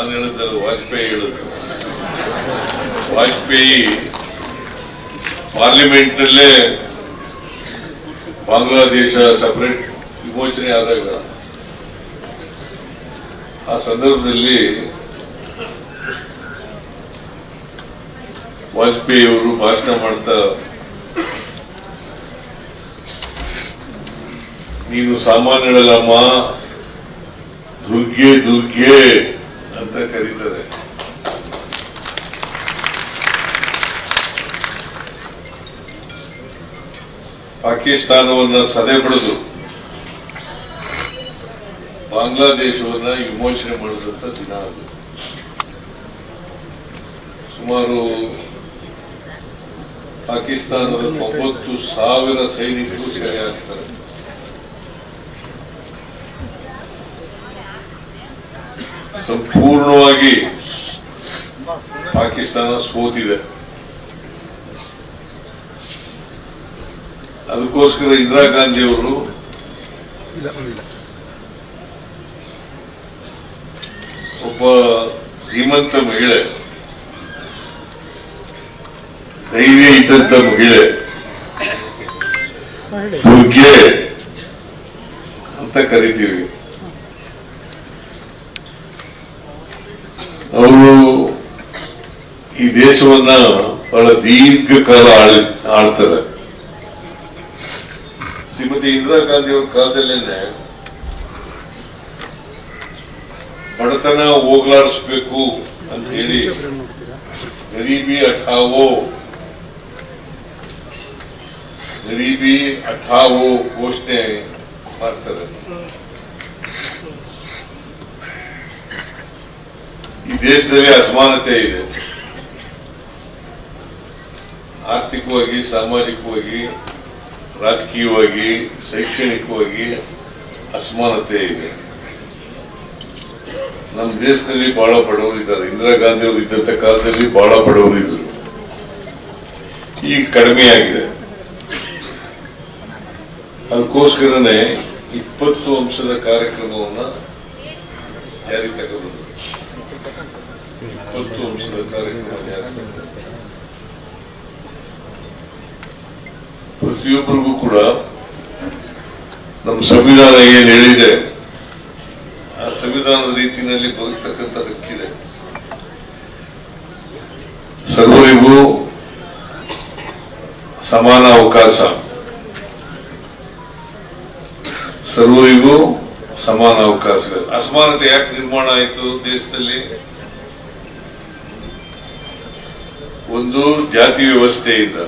ನಾನು ಹೇಳಿದ್ದಲ್ಲ, ವಾಜಪೇಯಿ ಹೇಳಿದ್ರು. ವಾಜಪೇಯಿ ಪಾರ್ಲಿಮೆಂಟ್ ನಲ್ಲೇ ಬಾಂಗ್ಲಾದೇಶ ಸಪರೇಟ್ ವಿಮೋಚನೆ ಆದಾಗ ಆ ಸಂದರ್ಭದಲ್ಲಿ ವಾಜಪೇಯಿ ಅವರು ಭಾಷಣ ಮಾಡ್ತಾ, ನೀನು ಸಾಮಾನ್ಯಗಳಲ್ಲಮ್ಮ, ದುರ್ಗೆ ದುರ್ಗೆ ಅಂತ ಕರೀತಾರೆ. ಪಾಕಿಸ್ತಾನವನ್ನ ಸದೆ ಬಡಿದು ಬಾಂಗ್ಲಾದೇಶವನ್ನ ವಿಮೋಚನೆ ಮಾಡಿದಂತ ದಿನ ಅದು. ಸುಮಾರು ಪಾಕಿಸ್ತಾನದ 90,000 ಸೈನಿಕರು ಸೆರೆಯಾಗ್ತಾರೆ. ಸಂಪೂರ್ಣವಾಗಿ ಪಾಕಿಸ್ತಾನ ಸೋತಿದೆ. ಅದಕ್ಕೋಸ್ಕರ ಇಂದಿರಾ ಗಾಂಧಿ ಅವರು ಒಬ್ಬ ಧೀಮಂತ ಮಹಿಳೆ, ಧೈರ್ಯ ಇದ್ದಂತ ಮಹಿಳೆ, ದುರ್ಗೆ ಅಂತ ಕರಿತೀವಿ. ಅವರು ಈ ದೇಶವನ್ನ ಬಹಳ ದೀರ್ಘಕಾಲ ಆಳ್ತಾರೆ. ಶ್ರೀಮತಿ ಇಂದಿರಾ ಗಾಂಧಿ ಅವರ ಕಾಲದಲ್ಲೇನೆ ಬಡತನ ಹೋಗ್ಲಾಡಿಸ್ಬೇಕು ಅಂತ ಹೇಳಿ ಗರೀಬಿ ಹಠಾವೋ ಘೋಷಣೆ ಮಾಡ್ತಾರೆ. ಈ ದೇಶದಲ್ಲಿ ಅಸಮಾನತೆ ಇದೆ, ಆರ್ಥಿಕವಾಗಿ, ಸಾಮಾಜಿಕವಾಗಿ, ರಾಜಕೀಯವಾಗಿ, ಶೈಕ್ಷಣಿಕವಾಗಿ ಅಸಮಾನತೆ ಇದೆ. ನಮ್ಮ ದೇಶದಲ್ಲಿ ಬಹಳ ಬಡವರು ಇದ್ದಾರೆ. ಇಂದಿರಾ ಗಾಂಧಿ ಅವರು ಇದ್ದಂತ ಕಾಲದಲ್ಲಿ ಬಹಳ ಬಡವರು ಇದ್ರು, ಈಗ ಕಡಿಮೆ ಆಗಿದೆ. ಅದಕ್ಕೋಸ್ಕರನೇ 20 ಅಂಶದ ಕಾರ್ಯಕ್ರಮವನ್ನ ಜಾರಿಗೆ ತಗೊಂಡ್ರು. 20 ಅಂಶದ ಕಾರ್ಯಕ್ರಮ ಜಾರಿಗೆ ಪ್ರತಿಯೊಬ್ಬರಿಗೂ ಕೂಡ ನಮ್ಮ ಸಂವಿಧಾನ ಏನ್ ಹೇಳಿದೆ ಆ ಸಂವಿಧಾನದ ರೀತಿಯಲ್ಲಿ ಬದುಕತಕ್ಕಂಥ ಹಕ್ಕಿದೆ. ಸರ್ವರಿಗೂ ಸಮಾನ ಅವಕಾಶ, ಸರ್ವರಿಗೂ ಸಮಾನ ಅವಕಾಶಗಳು. ಅಸಮಾನತೆ ಯಾಕೆ ನಿರ್ಮಾಣ ಆಯಿತು ದೇಶದಲ್ಲಿ? ಒಂದು ಜಾತಿ ವ್ಯವಸ್ಥೆಯಿಂದ,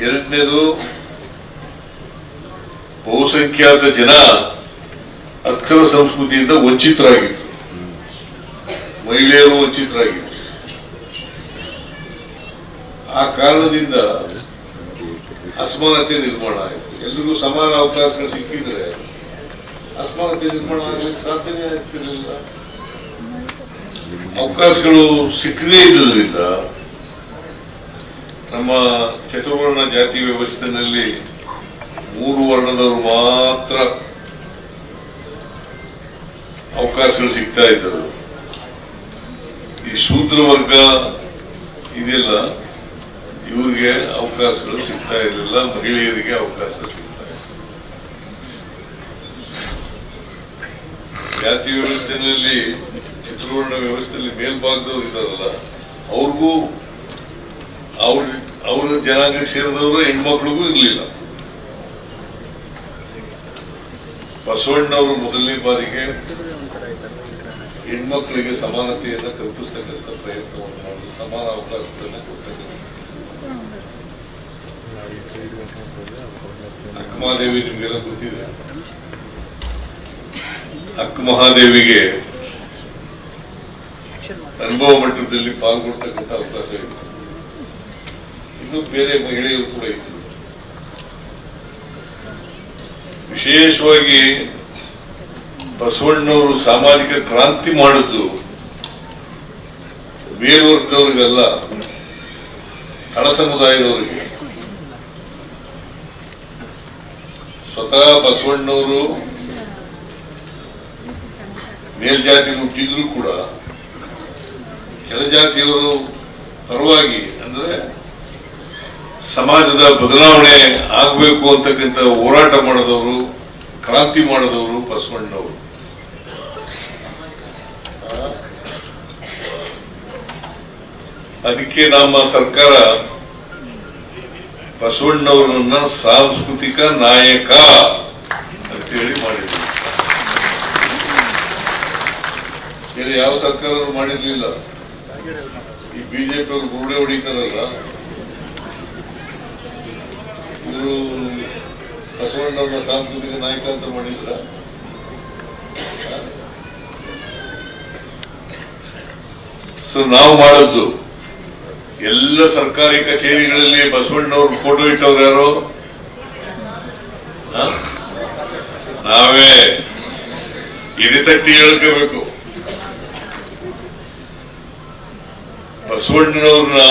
ಎರಡನೇದು ಬಹುಸಂಖ್ಯಾತ ಜನ ಅಕ್ಷರ ಸಂಸ್ಕೃತಿಯಿಂದ ವಂಚಿತರಾಗಿತ್ತು, ಮಹಿಳೆಯರು ವಂಚಿತರಾಗಿತ್ತು. ಆ ಕಾರಣದಿಂದ ಅಸಮಾನತೆ ನಿರ್ಮಾಣ ಆಯಿತು. ಎಲ್ರಿಗೂ ಸಮಾನ ಅವಕಾಶಗಳು ಸಿಕ್ಕಿದ್ರೆ ಅಸಮಾನತೆ ನಿರ್ಮಾಣ ಆಗಲಿಕ್ಕೆ ಸಾಧ್ಯನೇ ಆಗ್ತಿರಲಿಲ್ಲ. ಅವಕಾಶಗಳು ಸಿಕ್ಕದೇ ಇದ್ದುದರಿಂದ ನಮ್ಮ ಚತುರ್ವರ್ಣ ಜಾತಿ ವ್ಯವಸ್ಥೆಯಲ್ಲಿ 3 ವರ್ಣದವರು ಮಾತ್ರ ಅವಕಾಶಗಳು ಸಿಗ್ತಾ ಇದ್ದವು. ಈ ಶೂದ್ರ ವರ್ಗ ಇದೆಲ್ಲ, ಇವರಿಗೆ ಅವಕಾಶಗಳು ಸಿಗ್ತಾ ಇರಲಿಲ್ಲ, ಮಹಿಳೆಯರಿಗೆ ಅವಕಾಶ ಸಿಗ್ತಾ ಇಲ್ಲ. ಜಾತಿ ವ್ಯವಸ್ಥೆಯಲ್ಲಿ, ಚತುರ್ವರ್ಣ ವ್ಯವಸ್ಥೆಯಲ್ಲಿ ಮೇಲ್ಭಾಗದವರು ಇದ್ದಾರಲ್ಲ, ಅವ್ರಿಗೂ ಅವ್ರ ಜನಾಂಗಕ್ಕೆ ಸೇರಿದವರು ಹೆಣ್ಮಕ್ಳಿಗೂ ಇರಲಿಲ್ಲ. ಬಸವಣ್ಣವರು ಮೊದಲನೇ ಬಾರಿಗೆ ಹೆಣ್ಮಕ್ಳಿಗೆ ಸಮಾನತೆಯನ್ನು ಕಲ್ಪಿಸತಕ್ಕಂಥ ಪ್ರಯತ್ನವನ್ನು ಮಾಡಿದ್ರು, ಸಮಾನ ಅವಕಾಶಗಳನ್ನು ಕೊಡ್ತಕ್ಕಂಥ. ಅಕ್ಕಮಹಾದೇವಿ ನಿಮಗೆಲ್ಲ ಗೊತ್ತಿದೆ. ಅಕ್ಕಮಹಾದೇವಿಗೆ ಅನುಭವ ಮಟ್ಟದಲ್ಲಿ ಪಾಲ್ಗೊಳ್ತಕ್ಕಂಥ ಅವಕಾಶ ಇತ್ತು. ಇನ್ನು ಬೇರೆ ಮಹಿಳೆಯರು ಕೂಡ ಇದ್ರು. ವಿಶೇಷವಾಗಿ ಬಸವಣ್ಣವರು ಸಾಮಾಜಿಕ ಕ್ರಾಂತಿ ಮಾಡಿದ್ದು ಮೇಲ್ವರ್ಗದವರಿಗಲ್ಲ, ತಳ ಸಮುದಾಯದವರಿಗೆ. ಸ್ವತಃ ಬಸವಣ್ಣವರು ಮೇಲ್ಜಾತಿ ಹುಟ್ಟಿದ್ರು ಕೂಡ ಕೆಳಜಾತಿಯವರು ಪರವಾಗಿ ಅಂದ್ರೆ ಸಮಾಜದ ಬದಲಾವಣೆ ಆಗಬೇಕು ಅಂತಕ್ಕಂಥ ಹೋರಾಟ ಮಾಡಿದವರು, ಕ್ರಾಂತಿ ಮಾಡಿದವರು ಬಸವಣ್ಣವರು. ಅದಕ್ಕೆ ನಮ್ಮ ಸರ್ಕಾರ ಬಸವಣ್ಣವರನ್ನ ಸಾಂಸ್ಕೃತಿಕ ನಾಯಕ ಅಂತೇಳಿ ಮಾಡಿದ್ರು. ಬೇರೆ ಯಾವ ಸರ್ಕಾರ ಮಾಡಿರ್ಲಿಲ್ಲ. ಈ ಬಿಜೆಪಿ ಅವರು ಗುರುಡೆ ಹೊಡಿತಾರಲ್ಲ, ಇವರು ಬಸವಣ್ಣವ್ರನ್ನ ಸಾಂಸ್ಕೃತಿಕ ನಾಯಕ ಅಂತ ಮಾಡಿದ್ರ. ಸೊ ನಾವು ಮಾಡದ್ದು ಎಲ್ಲ ಸರ್ಕಾರಿ ಕಚೇರಿಗಳಲ್ಲಿ ಬಸವಣ್ಣವ್ರ ಫೋಟೋ ಇಟ್ಟವ್ರು ಯಾರು? ನಾವೇ ಹಿಡಿತಟ್ಟಿ ಹೇಳ್ಕೋಬೇಕು. ಬಸವಣ್ಣನವ್ರನ್ನ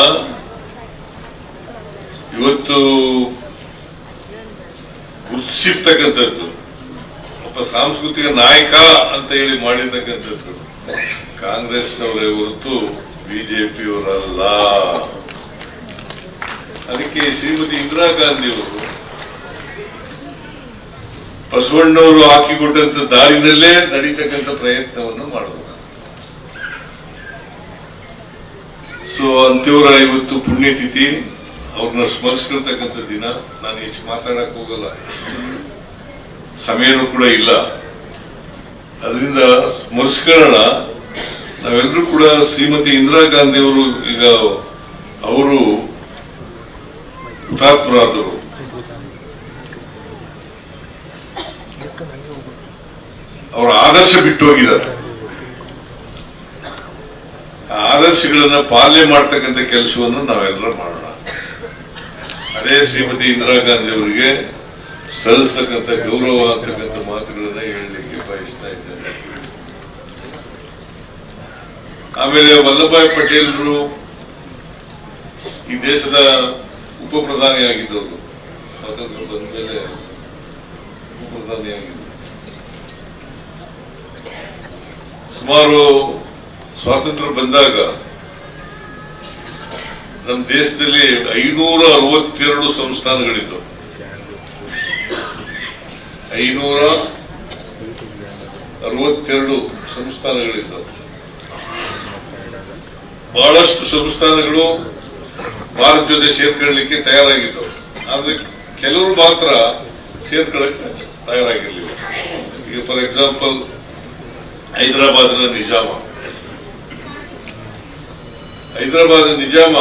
ಇವತ್ತು ಗುರುತಿಸಿರ್ತಕ್ಕಂಥದ್ದು, ಒಬ್ಬ ಸಾಂಸ್ಕೃತಿಕ ನಾಯಕ ಅಂತ ಹೇಳಿ ಮಾಡಿರ್ತಕ್ಕಂಥದ್ದು ಕಾಂಗ್ರೆಸ್ನವರೇ ಹೊರತು ಬಿಜೆಪಿಯವರಲ್ಲ. ಅದಕ್ಕೆ ಶ್ರೀಮತಿ ಇಂದಿರಾ ಗಾಂಧಿಯವರು ಬಸವಣ್ಣವರು ಹಾಕಿಕೊಟ್ಟಂತ ದಾರಿನಲ್ಲೇ ನಡೀತಕ್ಕಂಥ ಪ್ರಯತ್ನವನ್ನು ಮಾಡಿದ್ರು. ಸೊ ಅಂತವರ ಇವತ್ತು ಪುಣ್ಯತಿಥಿ, ಅವ್ರನ್ನ ಸ್ಮರಿಸ್ಕೊಳ್ತಕ್ಕಂಥ ದಿನ. ನಾನು ಹೆಚ್ಚು ಮಾತಾಡಕ್ ಹೋಗಲ್ಲ, ಸಮಯನೂ ಕೂಡ ಇಲ್ಲ. ಅದರಿಂದ ಸ್ಮರಿಸ್ಕೊಳ್ಳೋಣ. ನಾವೆಲ್ಲರೂ ಕೂಡ ಶ್ರೀಮತಿ ಇಂದಿರಾ ಗಾಂಧಿಯವರು ಈಗ ಅವರು ಹುತಾತ್ಮರಾದರು. ಅವರ ಆದರ್ಶ ಬಿಟ್ಟು ಹೋಗಿದ್ದಾರೆ. ಆ ಆದರ್ಶಗಳನ್ನ ಪಾಲನೆ ಮಾಡ್ತಕ್ಕಂಥ ಕೆಲಸವನ್ನು ನಾವೆಲ್ಲರೂ ಮಾಡೋಣ. ಅದೇ ಶ್ರೀಮತಿ ಇಂದಿರಾ ಗಾಂಧಿ ಅವರಿಗೆ ಸಲ್ಲಿಸ್ತಕ್ಕಂಥ ಗೌರವ ಅಂತಕ್ಕಂಥ ಮಾತುಗಳನ್ನ ಹೇಳಲಿಕ್ಕೆ ಬಯಸ್ತಾ ಇದ್ದೇನೆ. ಆಮೇಲೆ ವಲ್ಲಭಭಾಯಿ ಪಟೇಲರು ಈ ದೇಶದ ಉಪ ಪ್ರಧಾನಿಯಾಗಿದ್ದವರು, ಸ್ವಾತಂತ್ರ್ಯ ಬಂದ ಮೇಲೆ ಉಪ ಪ್ರಧಾನಿಯಾಗಿದ್ದರು. ಸುಮಾರು ಸ್ವಾತಂತ್ರ್ಯ ಬಂದಾಗ ನಮ್ಮ ದೇಶದಲ್ಲಿ 562 ಸಂಸ್ಥಾನಗಳಿದ್ದವು. 562 ಸಂಸ್ಥಾನಗಳಿದ್ದವು. ಬಹಳಷ್ಟು ಸಂಸ್ಥಾನಗಳು ಭಾರತ ಜೊತೆ ಸೇರ್ಕೊಳ್ಳಲಿಕ್ಕೆ ತಯಾರಾಗಿದ್ದವು. ಆದ್ರೆ ಕೆಲವರು ಮಾತ್ರ ಸೇರ್ಕೊಳ್ಳಕ್ಕೆ ತಯಾರಾಗಿರ್ಲಿಲ್ಲ. ಈಗ ಫಾರ್ ಎಕ್ಸಾಂಪಲ್ ಹೈದರಾಬಾದ್ನ ನಿಜಾಮ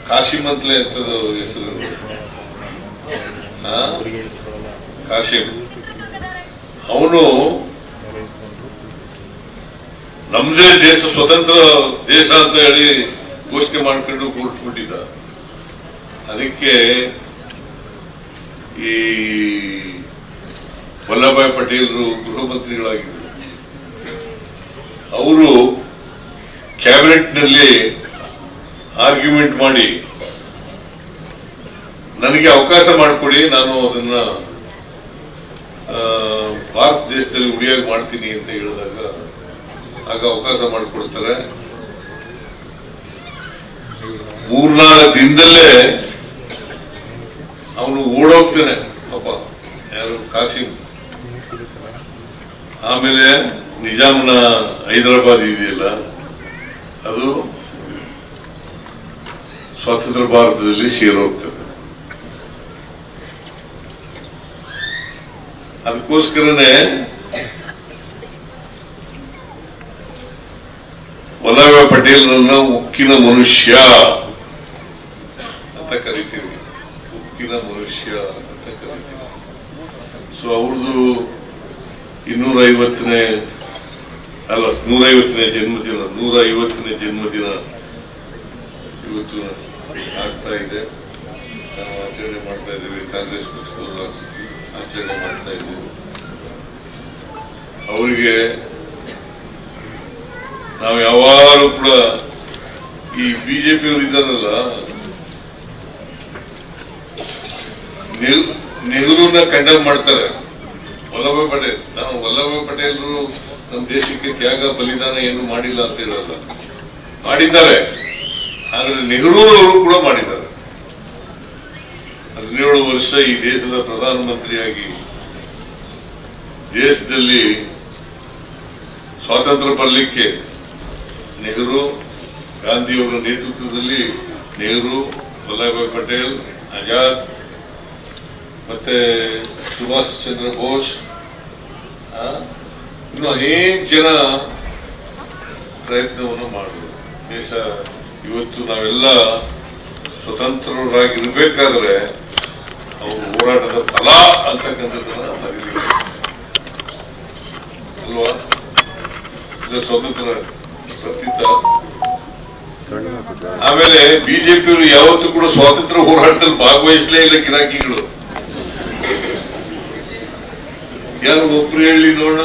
ಕಾಶಿಂ ಅಂತಲೇ ಅಂತದ ಹೆಸರು. ಕಾಶಿಂ ಅವನು ನಮ್ದೇ ದೇಶ ಸ್ವತಂತ್ರ ದೇಶ ಅಂತ ಹೇಳಿ ಘೋಷಣೆ ಮಾಡ್ಕೊಂಡು ಕೂರ್ಸ್ಬಿಟ್ಟಿದ್ದ. ಅದಕ್ಕೆ ಈ ವಲ್ಲಭಭಾಯಿ ಪಟೇಲರು ಗೃಹ ಮಂತ್ರಿಗಳಾಗಿದ್ದರು. ಅವರು ಕ್ಯಾಬಿನೆಟ್ ನಲ್ಲಿ ಆರ್ಗ್ಯುಮೆಂಟ್ ಮಾಡಿ ನನಗೆ ಅವಕಾಶ ಮಾಡಿಕೊಡಿ, ನಾನು ಅದನ್ನ ಭಾರತ ದೇಶದಲ್ಲಿ ಉಳಿಯಾಗಿ ಮಾಡ್ತೀನಿ ಅಂತ ಹೇಳಿದಾಗ ಆಗ ಅವಕಾಶ ಮಾಡಿಕೊಡ್ತಾರೆ. 3-4 ದಿನದಲ್ಲೇ ಅವನು ಓಡೋಗ್ತಾನೆ ಪಾಪ, ಯಾರು ಕಾಸಿಂ. ಆಮೇಲೆ ನಿಜಾಮನ ಹೈದರಾಬಾದ್ ಇದೆಯಲ್ಲ, ಅದು ಸ್ವತಂತ್ರ ಭಾರತದಲ್ಲಿ ಸೇರೋಗ್ತದೆ. ಅದಕ್ಕೋಸ್ಕರನೇ ವಲ್ಲಭಭಾಯಿ ಪಟೇಲ್ರನ್ನ ಉಕ್ಕಿನ ಮನುಷ್ಯ ಅಂತ ಕರಿತೀವಿ. ಉಕ್ಕಿನ ಮನುಷ್ಯ ಅಂತ ಕರಿತೀವಿ. ಸೊ ಅವ್ರದ್ದು 150ನೇ ಜನ್ಮದಿನ, 150ನೇ ಜನ್ಮದಿನ ಇವತ್ತು ಆಗ್ತಾ ಇದೆ. ನಾವು ಆಚರಣೆ ಮಾಡ್ತಾ ಇದ್ದೀವಿ. ಕಾಂಗ್ರೆಸ್ ಪಕ್ಷದವರು ಆಚರಣೆ ಮಾಡ್ತಾ ಇದ್ದೀವಿ. ಅವರಿಗೆ ನಾವು ಯಾವಾಗಲೂ ಕೂಡ ಈ ಬಿಜೆಪಿಯವರು ಇದ್ದಾರಲ್ಲ, ನೆಹರೂನ ಕಂಡೆಮ್ ಮಾಡ್ತಾರೆ. ವಲ್ಲಭಭಾಯಿ ಪಟೇಲ್, ನಾವು ವಲ್ಲಭಭಾಯಿ ಪಟೇಲರು ನಮ್ಮ ದೇಶಕ್ಕೆ ತ್ಯಾಗ ಬಲಿದಾನ ಏನು ಮಾಡಿಲ್ಲ ಅಂತ ಹೇಳಲ್ಲ, ಮಾಡಿದ್ದಾರೆ. ಆದ್ರೆ ನೆಹರು ಅವರು ಕೂಡ ಮಾಡಿದ್ದಾರೆ. 17 ವರ್ಷ ಈ ದೇಶದ ಪ್ರಧಾನಮಂತ್ರಿಯಾಗಿ ದೇಶದಲ್ಲಿ ಸ್ವಾತಂತ್ರ್ಯ ಬರಲಿಕ್ಕೆ ನೆಹರು, ಗಾಂಧಿಯವರ ನೇತೃತ್ವದಲ್ಲಿ ನೆಹರು, ವಲ್ಲಭಭಾಯಿ ಪಟೇಲ್, ಆಜಾದ್ ಮತ್ತೆ ಸುಭಾಷ್ ಚಂದ್ರ ಬೋಸ್, ಇನ್ನು ಅನೇಕ ಜನ ಪ್ರಯತ್ನವನ್ನು ಮಾಡಿದ್ರು. ದೇಶ ಇವತ್ತು ನಾವೆಲ್ಲ ಸ್ವತಂತ್ರರಾಗಿರ್ಬೇಕಾದ್ರೆ ಅವರು ಹೋರಾಟದ ಫಲ ಅಂತಕ್ಕಂಥದ್ದನ್ನ ಅರಿಲಿಲ್ಲ ಅಲ್ವಾ? ಇದು ಸ್ವತಂತ್ರ ಪ್ರತಿತ. ಆಮೇಲೆ ಬಿಜೆಪಿಯವರು ಯಾವತ್ತೂ ಕೂಡ ಸ್ವಾತಂತ್ರ್ಯ ಹೋರಾಟದಲ್ಲಿ ಭಾಗವಹಿಸಲೇ ಇಲ್ಲ. ಗಿರಾಕಿಗಳು ಯಾರು ಒಬ್ರು ಹೇಳಿ ನೋಡೋಣ.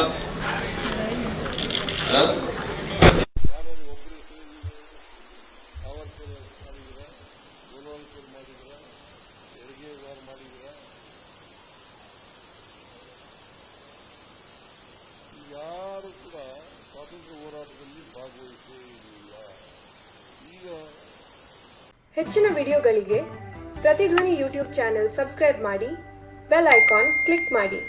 ಯಾರು ಕೂಡ ಸ್ವಾತಂತ್ರ್ಯ ಹೋರಾಟದಲ್ಲಿ ಭಾಗವಹಿಸೇ ಇಲ್ಲ. ಈಗ ಹೆಚ್ಚಿನ ವಿಡಿಯೋಗಳಿಗೆ ಪ್ರತಿಧ್ವನಿ ಯೂಟ್ಯೂಬ್ ಚಾನೆಲ್ ಸಬ್ಸ್ಕ್ರೈಬ್ ಮಾಡಿ, ಬೆಲ್ ಐಕಾನ್ ಕ್ಲಿಕ್ ಮಾಡಿ.